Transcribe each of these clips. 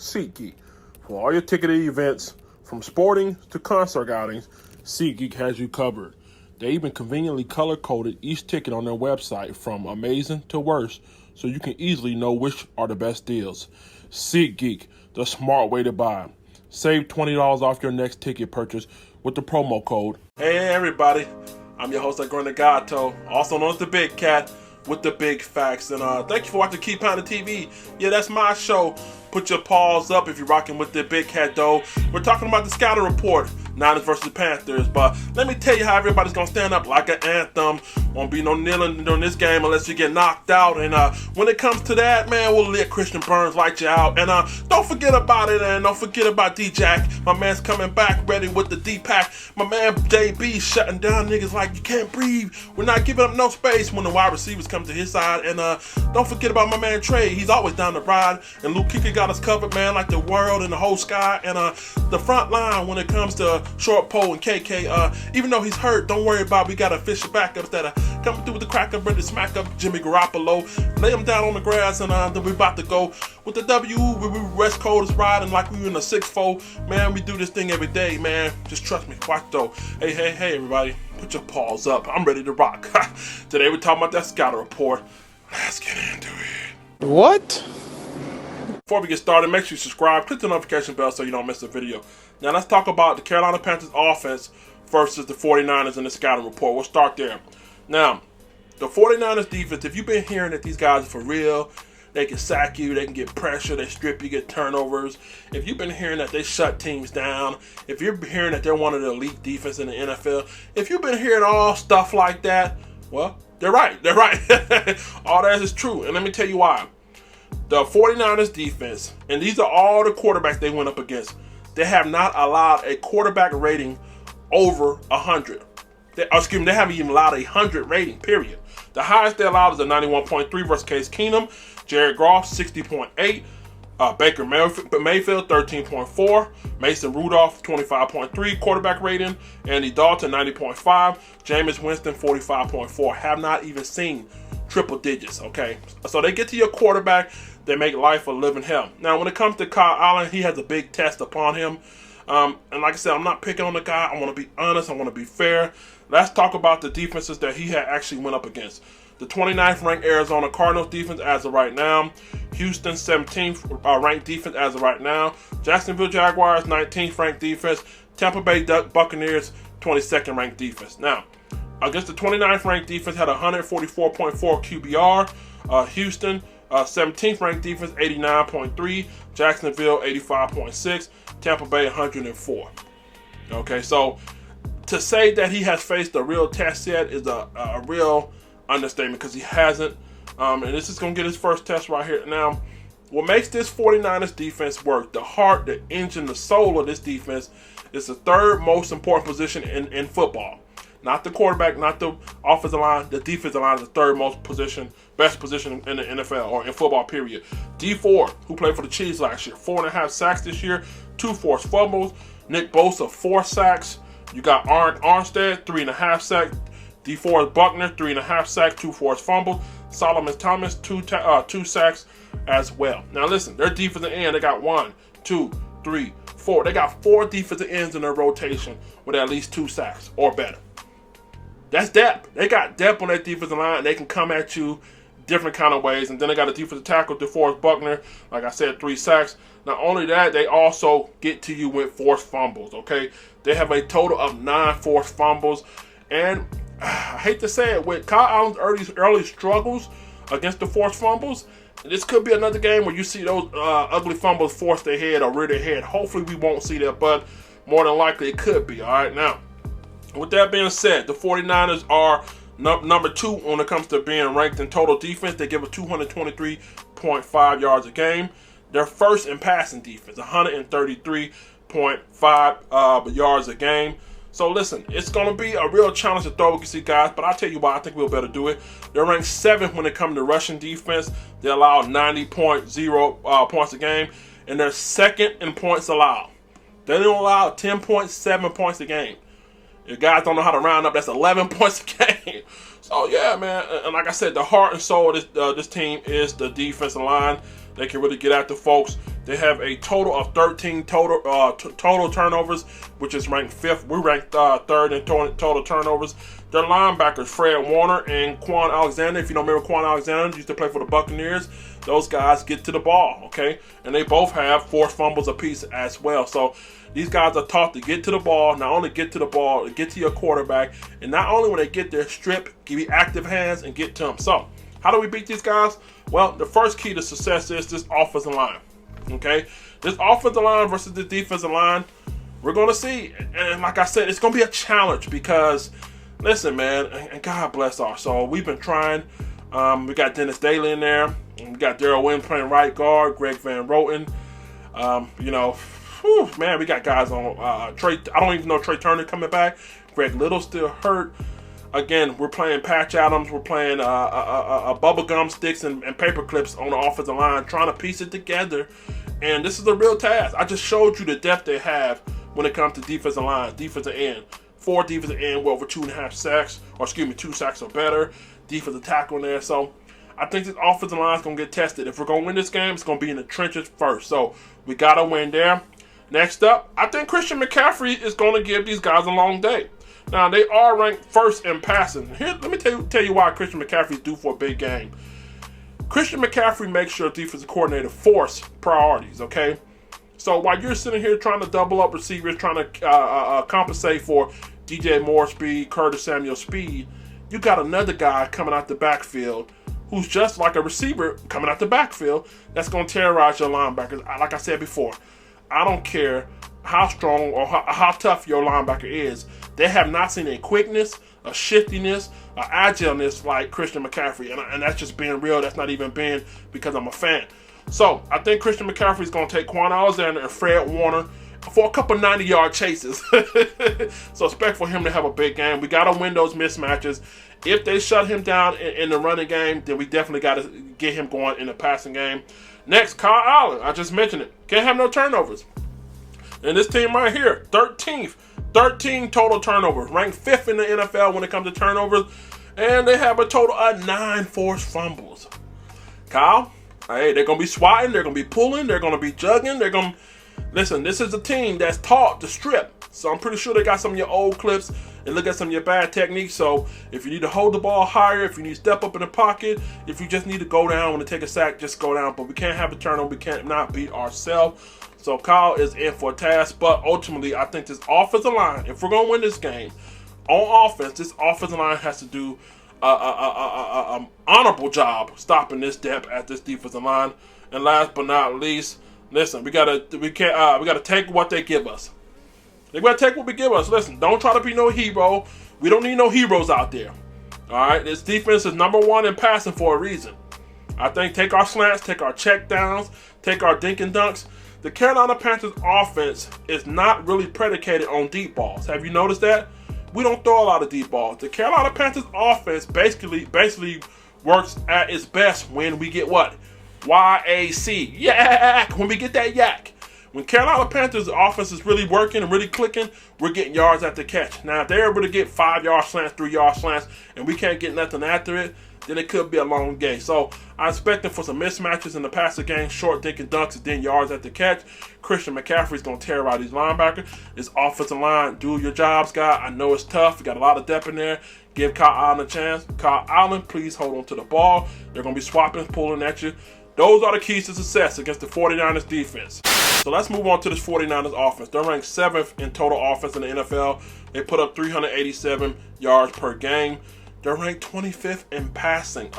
SeatGeek. For all your ticketed events, from sporting to concert outings, SeatGeek has you covered. They even conveniently color-coded each ticket on their website from amazing to worst, so you can easily know which are the best deals. SeatGeek, the smart way to buy. Save $20 off your next ticket purchase with the promo code. Hey everybody, I'm your host Gato, also known as the Big Cat, with the big facts. And thank you for watching Keep Pounding TV. Yeah, that's my show. Put your paws up if you're rocking with the Big Cat though. We're talking about the scouting report, Niners versus Panthers. But let me tell you how everybody's gonna stand up like an anthem. Won't be no kneeling during this game unless you get knocked out. And when it comes to that, man, we'll let Christian Burns light you out. And don't forget about it, and don't forget about D-Jack. My man's coming back ready with the D-Pack. My man JB shutting down niggas like you can't breathe. We're not giving up no space when the wide receivers come to his side. And don't forget about my man Trey. He's always down the ride. And Luke Kicker got us covered, man, like the world and the whole sky. And the front line when it comes to Short Pole and KK, even though he's hurt, don't worry about it. We got official backups that are coming through with the crack up, ready to smack up Jimmy Garoppolo, lay him down on the grass, and then we're about to go with the W. We West Coast is riding like we were in a 6-4. Man, we do this thing every day, man. Just trust me. Watch though. Hey, everybody, put your paws up. I'm ready to rock. Today we're talking about that scouting report. Let's get into it. What? Before we get started, make sure you subscribe, click the notification bell so you don't miss a video. Now let's talk about the Carolina Panthers offense versus the 49ers in the scouting report. We'll start there. Now, the 49ers defense, if you've been hearing that these guys are for real, they can sack you, they can get pressure, they strip you, get turnovers. If you've been hearing that they shut teams down, if you're hearing that they're one of the elite defense in the NFL, if you've been hearing all stuff like that, well, they're right. All that is true. And let me tell you why. The 49ers defense, and these are all the quarterbacks they went up against, they have not allowed a quarterback rating over 100. They haven't even allowed 100 rating, period. The highest they allowed is a 91.3 versus Case Keenum. Jared Goff, 60.8. Baker Mayfield, 13.4. Mason Rudolph, 25.3 quarterback rating. Andy Dalton, 90.5. Jameis Winston, 45.4. Have not even seen triple digits, okay? So they get to your quarterback, they make life a living hell. Now, when it comes to Kyle Allen, he has a big test upon him. And like I said, I'm not picking on the guy. I want to be honest. I want to be fair. Let's talk about the defenses that he had actually went up against. The 29th ranked Arizona Cardinals defense as of right now. Houston 17th ranked defense as of right now. Jacksonville Jaguars 19th ranked defense. Tampa Bay Buccaneers 22nd ranked defense. Now, against the 29th ranked defense had 144.4 QBR. Houston 17th ranked defense 89.3. Jacksonville 85.6. Tampa Bay 104. Okay, so to say that he has faced a real test yet is a real understatement because he hasn't. And this is going to get his first test right here. Now, what makes this 49ers defense work, the heart, the engine, the soul of this defense is the third most important position in football. Not the quarterback, not the offensive line. The defensive line is the third best position in the NFL or in football, period. D Ford, who played for the Chiefs last year, 4.5 sacks this year, 2 forced fumbles. Nick Bosa, 4 sacks. You got Armstead, 3.5 sacks. DeForest Buckner, 3.5 sacks, 2 forced fumbles. Solomon Thomas, 2 sacks as well. Now listen, their defensive end, they got 1, 2, 3, 4. They got 4 defensive ends in their rotation with at least 2 sacks or better. That's depth. They got depth on that defensive line, and they can come at you different kind of ways. And then they got a defensive tackle, DeForest Buckner, like I said, 3 sacks. Not only that, they also get to you with forced fumbles, okay? They have a total of 9 forced fumbles. And I hate to say it, with Kyle Allen's early struggles against the forced fumbles, this could be another game where you see those ugly fumbles force their head or rear their head. Hopefully we won't see that, but more than likely it could be, all right? Now, with that being said, the 49ers are number 2 when it comes to being ranked in total defense. They give us 223.5 yards a game. They're first in passing defense, 133.5 yards a game. So listen, it's going to be a real challenge to throw against these guys, but I'll tell you why I think we'll better do it. They're ranked 7th when it comes to rushing defense. They allow 90.0 points a game, and they're 2nd in points allowed. They don't allow 10.7 points a game. If guys don't know how to round up, that's 11 points a game. So yeah, man, and like I said, the heart and soul of this team is the defensive line. They can really get after folks. They have a total of 13 total turnovers, which is ranked 5th. We're ranked 3rd in total turnovers. Their linebackers, Fred Warner and Quan Alexander. If you don't remember, Quan Alexander used to play for the Buccaneers. Those guys get to the ball, okay? And they both have forced fumbles apiece as well. So these guys are taught to get to the ball, not only get to the ball, get to your quarterback, and not only when they get there, strip, give you active hands, and get to them. So how do we beat these guys? Well, the first key to success is this offensive line, okay? This offensive line versus the defensive line, we're going to see. And like I said, it's going to be a challenge because, listen, man, and God bless our soul, we've been trying. We got Dennis Daly in there. We got Darrell Williams playing right guard, Greg Van Roten. Man, we got guys on Trey. I don't even know Trey Turner coming back. Greg Little still hurt. Again, we're playing Patch Adams. We're playing bubblegum sticks and paper clips on the offensive line, trying to piece it together. And this is a real task. I just showed you the depth they have when it comes to defensive line, defensive end. 4 defensive end with over 2.5 sacks, or 2 sacks or better. Defensive tackle in there. So I think this offensive line is going to get tested. If we're going to win this game, it's going to be in the trenches first. So we got to win there. Next up, I think Christian McCaffrey is going to give these guys a long day. Now, they are ranked 1st in passing. Here, let me tell you why Christian McCaffrey is due for a big game. Christian McCaffrey makes sure defensive coordinator force priorities, okay? So while you're sitting here trying to double up receivers, trying to compensate for DJ Moore speed, Curtis Samuel speed, you got another guy coming out the backfield who's just like a receiver coming out the backfield that's going to terrorize your linebackers. Like I said before, I don't care how strong or how tough your linebacker is. They have not seen a quickness, a shiftiness, a agileness like Christian McCaffrey. And that's just being real. That's not even being because I'm a fan. So I think Christian McCaffrey is going to take Quan Alexander and Fred Warner for a couple 90-yard chases. So expect for him to have a big game. We got to win those mismatches. If they shut him down in the running game, then we definitely got to get him going in the passing game. Next, Kyle Allen. I just mentioned it. Can't have no turnovers. And this team right here, 13th. 13 total turnovers. Ranked 5th in the NFL when it comes to turnovers. And they have a total of 9 forced fumbles. Kyle, hey, they're going to be swatting. They're going to be pulling. They're going to be jugging. They're going to... Listen, this is a team that's taught to strip. So I'm pretty sure they got some of your old clips and look at some of your bad techniques. So if you need to hold the ball higher, if you need to step up in the pocket, if you just need to go down when to take a sack, just go down. But we can't have a turnover. We can't not beat ourselves. So Kyle is in for a task. But ultimately, I think this offensive line, if we're going to win this game, on offense, this offensive line has to do an honorable job stopping this depth at this defensive line. And last but not least, listen, we gotta take what they give us. They gotta take what we give us. Listen, don't try to be no hero. We don't need no heroes out there. All right, this defense is number 1 in passing for a reason. I think take our slants, take our check downs, take our dink and dunks. The Carolina Panthers offense is not really predicated on deep balls. Have you noticed that? We don't throw a lot of deep balls. The Carolina Panthers offense basically works at its best when we get what? YAC. Yak! When we get that yak. When Carolina Panthers offense is really working and really clicking, we're getting yards after catch. Now, if they're able to get 5-yard slants, 3-yard slants, and we can't get nothing after it, then it could be a long game. So I expect them for some mismatches in the passing game, short dink and dunks, and then yards after catch. Christian McCaffrey is going to tear out these linebackers. This offensive line, do your jobs, guy. I know it's tough. You got a lot of depth in there. Give Kyle Allen a chance. Kyle Allen, please hold on to the ball. They're going to be swapping, pulling at you. Those are the keys to success against the 49ers defense. So let's move on to this 49ers offense. They're ranked 7th in total offense in the NFL. They put up 387 yards per game. They're ranked 25th in passing.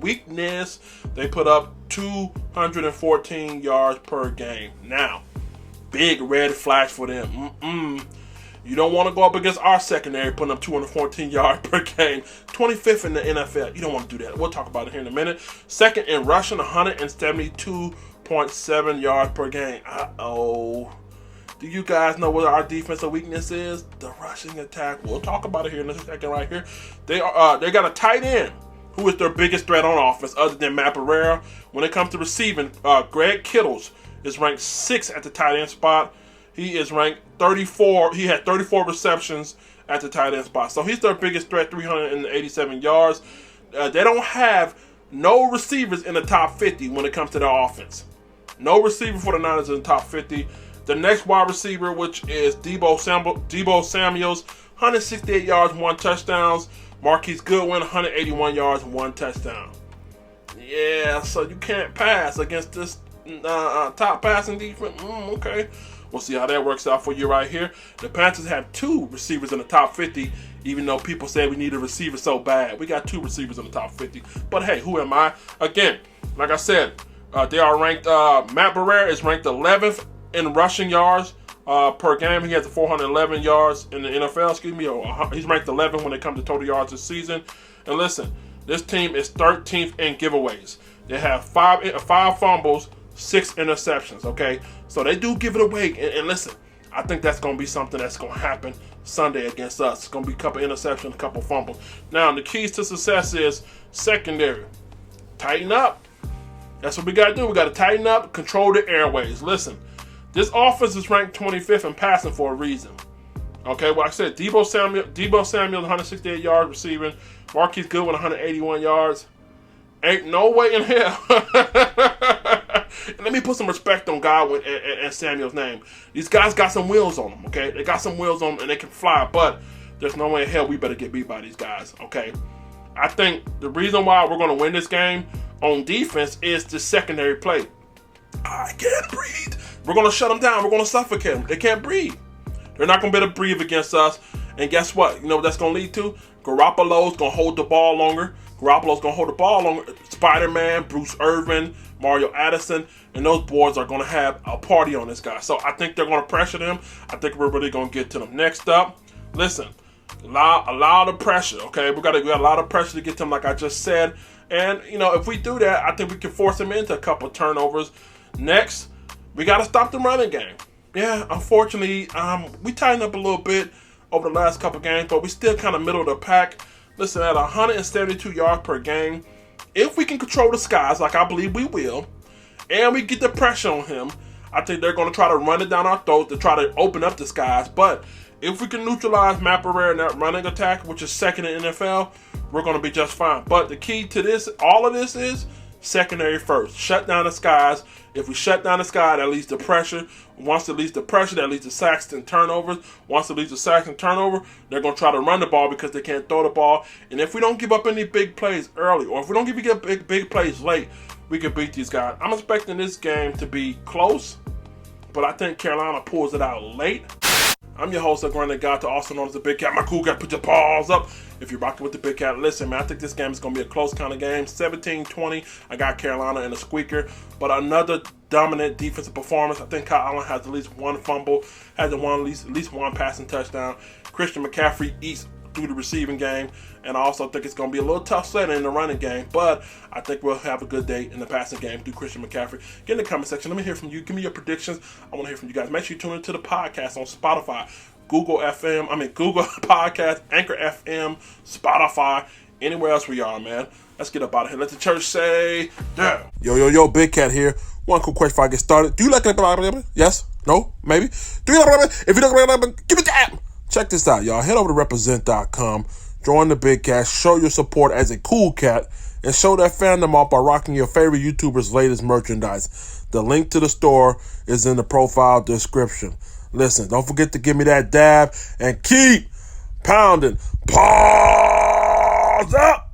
Weakness. They put up 214 yards per game. Now, big red flash for them. You don't want to go up against our secondary putting up 214 yards per game. 25th in the NFL. You don't want to do that. We'll talk about it here in a minute. Second in rushing, 172.7 yards per game. Do you guys know what our defensive weakness is? The rushing attack. We'll talk about it here in a second right here. They got a tight end who is their biggest threat on offense other than Matt Barrera. When it comes to receiving, Greg Kittles is ranked 6th at the tight end spot. He is ranked 34. He had 34 receptions at the tight end spot. So he's their biggest threat, 387 yards. They don't have no receivers in the top 50 when it comes to their offense. No receiver for the Niners in the top 50. The next wide receiver, which is Deebo Samuels, 168 yards, 1 touchdown. Marquise Goodwin, 181 yards, 1 touchdown. Yeah, so you can't pass against this top passing defense. Okay. We'll see how that works out for you right here. The Panthers have 2 receivers in the top 50, even though people say we need a receiver so bad. We got 2 receivers in the top 50. But hey, who am I? Again, like I said, they are ranked, Matt Barrera is ranked 11th in rushing yards per game. He has 411 yards in the NFL, he's ranked 11th when it comes to total yards this season. And listen, this team is 13th in giveaways. They have 5 fumbles, 6 interceptions, okay? So they do give it away. And listen, I think that's going to be something that's going to happen Sunday against us. It's going to be a couple interceptions, a couple fumbles. Now, the keys to success is secondary. Tighten up. That's what we got to do. We got to tighten up, control the airways. Listen, this offense is ranked 25th in passing for a reason. Okay, well, I said Deebo Samuel, 168 yards receiving. Marquise Goodwin, 181 yards. Ain't no way in hell. Let me put some respect on Godwin and Samuel's name. These guys got some wheels on them, okay? They got some wheels on them and they can fly, but there's no way in hell we better get beat by these guys, okay? I think the reason why we're going to win this game on defense is the secondary play. I can't breathe. We're going to shut them down. We're going to suffocate them. They can't breathe. They're not going to be able to breathe against us. And guess what? You know what that's going to lead to? Garoppolo's going to hold the ball longer. Spider-Man, Bruce Irvin, Mario Addison, and those boys are going to have a party on this guy. So I think they're going to pressure them. I think we're really going to get to them. Next up, listen, allow the pressure, okay? We got a lot of pressure to get to them, like I just said. And, if we do that, I think we can force them into a couple turnovers. Next, we got to stop the running game. Yeah, unfortunately, we tightened up a little bit over the last couple games, but we still kind of middle of the pack. Listen, at 172 yards per game, if we can control the skies, like I believe we will, and we get the pressure on him, I think they're going to try to run it down our throat to try to open up the skies. But if we can neutralize Matt Barrera in that running attack, which is second in the NFL, we're going to be just fine. But the key to all of this is secondary first. Shut down the skies. If we shut down the sky, that leads to pressure. Once it leads to pressure, that leads to sacks and turnovers. Once it leads to sacks and turnover, they're going to try to run the ball because they can't throw the ball. And if we don't give up any big plays early, or if we don't give up big plays late, we can beat these guys. I'm expecting this game to be close, but I think Carolina pulls it out late. I'm your host, Granted God, also known as the Big Cat. My cool cat, put your paws up if you're rocking with the Big Cat. Listen, man, I think this game is going to be a close kind of game. 17-20, I got Carolina in a squeaker. But another dominant defensive performance. I think Kyle Allen has at least 1 fumble, has at least 1 passing touchdown. Christian McCaffrey eats through the receiving game. And I also think it's going to be a little tough setting in the running game. But I think we'll have a good day in the passing game through Christian McCaffrey. Get in the comment section. Let me hear from you. Give me your predictions. I want to hear from you guys. Make sure you tune into the podcast on Spotify, Google Podcast, Anchor FM, Spotify, anywhere else we are, man. Let's get up out of here. Let the church say, yeah. Yo, Big Cat here. One quick question before I get started. Do you like it? Yes? No? Maybe? Do you like it? If you don't like it, give me that. Check this out, y'all. Head over to represent.com. Join the Big Cat. Show your support as a cool cat. And show that fandom off by rocking your favorite YouTuber's latest merchandise. The link to the store is in the profile description. Listen, don't forget to give me that dab and keep pounding. Pause up.